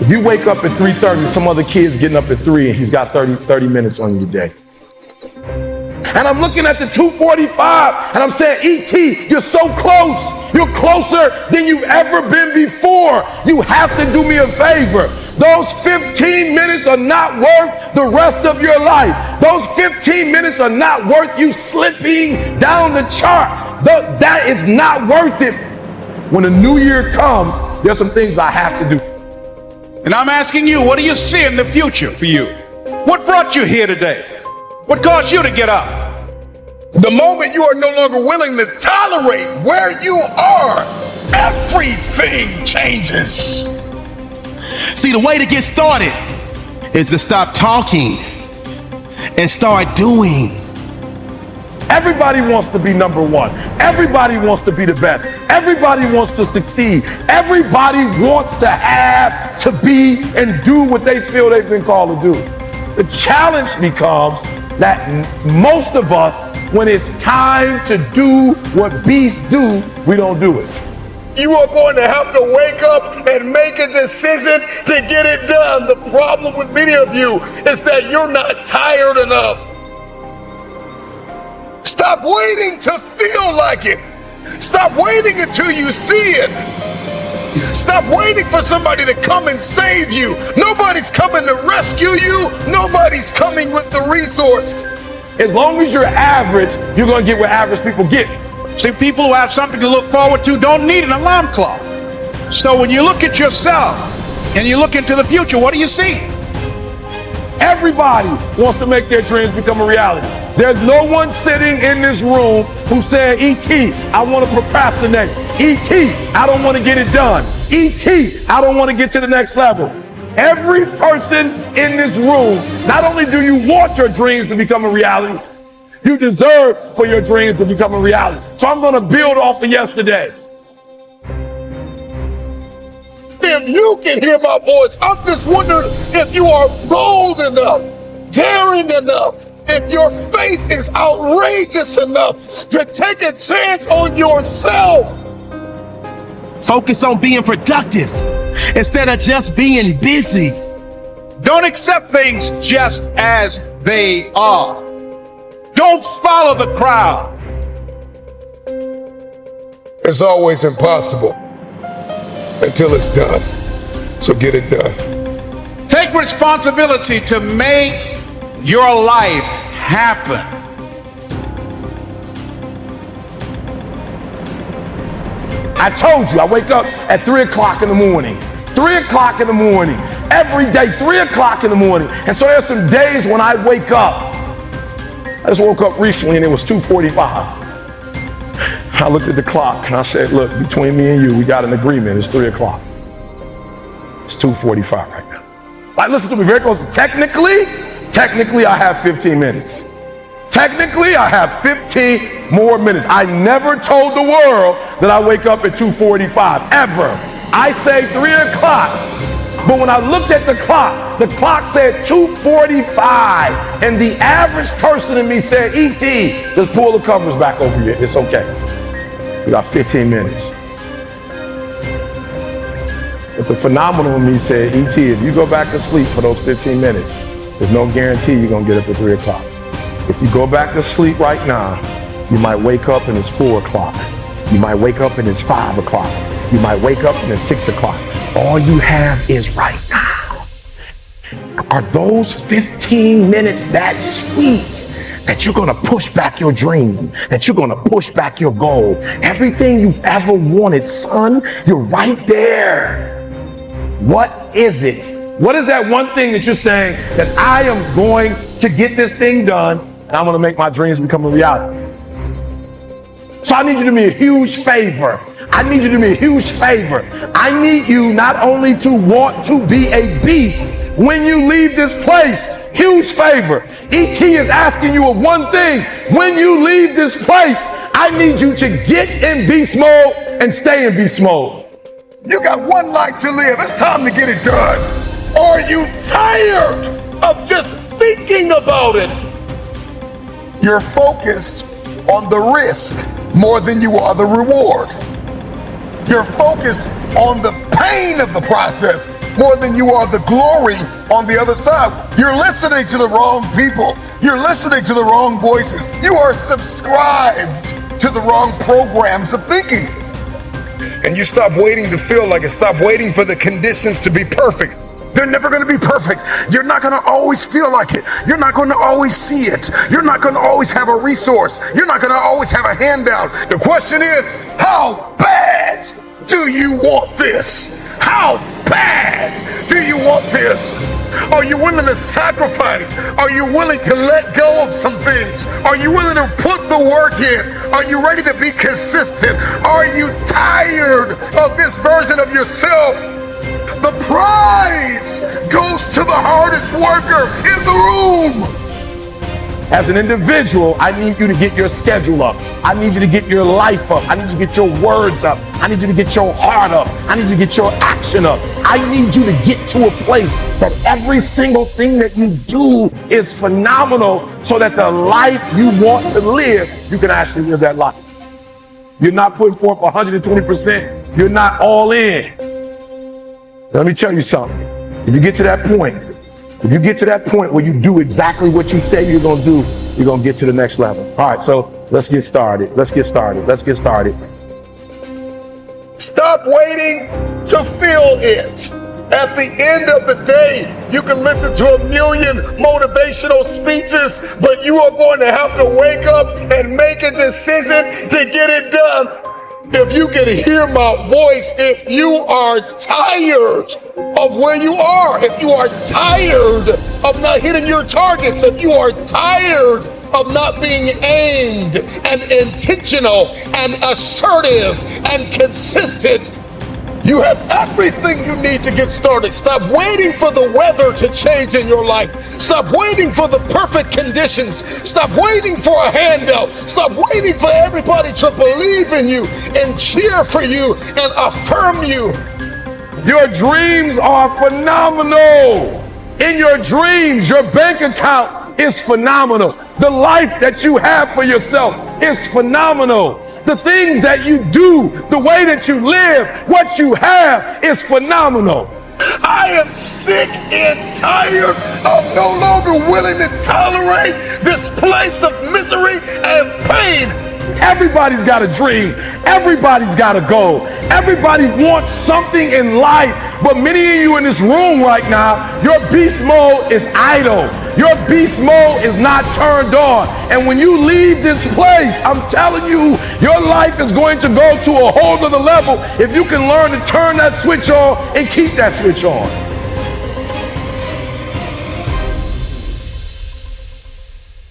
If you wake up at 3:30, some other kid's getting up at 3 and he's got 30 minutes on your day. And I'm looking at the 2:45 and I'm saying, E.T., you're so close. You're closer than you've ever been before. You have to do me a favor. Those 15 minutes are not worth the rest of your life. Those 15 minutes are not worth you slipping down the chart. That is not worth it. When the new year comes, there's some things I have to do. And I'm asking you, what do you see in the future for you? What brought you here today? What caused you to get up? The moment you are no longer willing to tolerate where you are, everything changes. See, the way to get started is to stop talking and start doing. Everybody wants to be number one. Everybody wants to be the best. Everybody wants to succeed. Everybody wants to have, to be, and do what they feel they've been called to do. The challenge becomes that most of us, when it's time to do what beasts do, we don't do it. You are going to have to wake up and make a decision to get it done. The problem with many of you is that you're not tired enough. Stop waiting to feel like it. Stop waiting until you see it. Stop waiting for somebody to come and save you. Nobody's coming to rescue you. Nobody's coming with the resources. As long as you're average, you're going to get what average people get. See, people who have something to look forward to don't need an alarm clock. So when you look at yourself and you look into the future, what do you see? Everybody wants to make their dreams become a reality. There's no one sitting in this room who said, E.T., I want to procrastinate. E.T., I don't want to get it done. E.T., I don't want to get to the next level. Every person in this room, not only do you want your dreams to become a reality, you deserve for your dreams to become a reality. So I'm going to build off of yesterday. If you can hear my voice, I'm just wondering if you are bold enough, daring enough, if your faith is outrageous enough to take a chance on yourself. Focus on being productive instead of just being busy. Don't accept things just as they are. Don't follow the crowd. It's always impossible until it's done. So get it done. Take responsibility to make your life happen. I told you, I wake up at 3 o'clock in the morning. 3 o'clock in the morning. Every day, 3 o'clock in the morning. And so there's some days when I wake up. I just woke up recently and it was 2:45. I looked at the clock and I said, look, between me and you, we got an agreement. It's 3 o'clock. It's 2:45 right now. Like, listen to me very closely. Technically, I have 15 minutes. Technically, I have 15 more minutes. I never told the world that I wake up at 2:45, ever. I say 3 o'clock. But when I looked at the clock said 2:45, and the average person in me said, E.T., just pull the covers back over you. It's okay. We got 15 minutes. But the phenomenal in me said, E.T., if you go back to sleep for those 15 minutes, there's no guarantee you're going to get up at 3 o'clock. If you go back to sleep right now, you might wake up and it's 4 o'clock. You might wake up and it's 5 o'clock. You might wake up and it's 6 o'clock. All you have is right now. Are those 15 minutes that sweet that you're going to push back your dream, that you're going to push back your goal? Everything you've ever wanted, son, you're right there. What is it? What is that one thing that you're saying that I am going to get this thing done and I'm going to make my dreams become a reality? So I need you to do me a huge favor. I need you to do me a huge favor. I need you not only to want to be a beast when you leave this place. Huge favor. E.T. is asking you of one thing. When you leave this place, I need you to get in beast mode and stay in beast mode. You got one life to live. It's time to get it done. Are you tired of just thinking about it? You're focused on the risk more than you are the reward. You're focused on the pain of the process more than you are the glory on the other side. You're listening to the wrong people. You're listening to the wrong voices. You are subscribed to the wrong programs of thinking. And you stop waiting to feel like it. Stop waiting for the conditions to be perfect. They're never going to be perfect. You're not going to always feel like it. You're not going to always see it. You're not going to always have a resource. You're not going to always have a handout. The question is, how bad do you want this? How bad do you want this? Are you willing to sacrifice? Are you willing to let go of some things? Are you willing to put the work in? Are you ready to be consistent? Are you tired of this version of yourself? The prize goes to the hardest worker in the room. As an individual, I need you to get your schedule up. I need you to get your life up. I need you to get your words up. I need you to get your heart up. I need you to get your action up. I need you to get to a place that every single thing that you do is phenomenal, so that the life you want to live, you can actually live that life. You're not putting forth 120%. You're not all in. Let me tell you something. If you get to that point, where you do exactly what you say you're going to do, you're going to get to the next level. All right, so let's get started. Stop waiting to feel it. At the end of the day, you can listen to 1 million motivational speeches, but you are going to have to wake up and make a decision to get it done. If you can hear my voice, if you are tired of where you are, if you are tired of not hitting your targets, if you are tired of not being aimed and intentional and assertive and consistent, you have everything you need to get started. Stop waiting for the weather to change in your life. Stop waiting for the perfect conditions. Stop waiting for a handout. Stop waiting for everybody to believe in you and cheer for you and affirm you. Your dreams are phenomenal. In your dreams, your bank account is phenomenal. The life that you have for yourself is phenomenal. The things that you do, the way that you live, what you have is phenomenal. I am sick and tired of no longer willing to tolerate this place of misery and pain. Everybody's got a dream. Everybody's got a goal. Everybody wants something in life, but many of you in this room right now, your beast mode is idle. Your beast mode is not turned on. And when you leave this place, I'm telling you, your life is going to go to a whole other level if you can learn to turn that switch on and keep that switch on.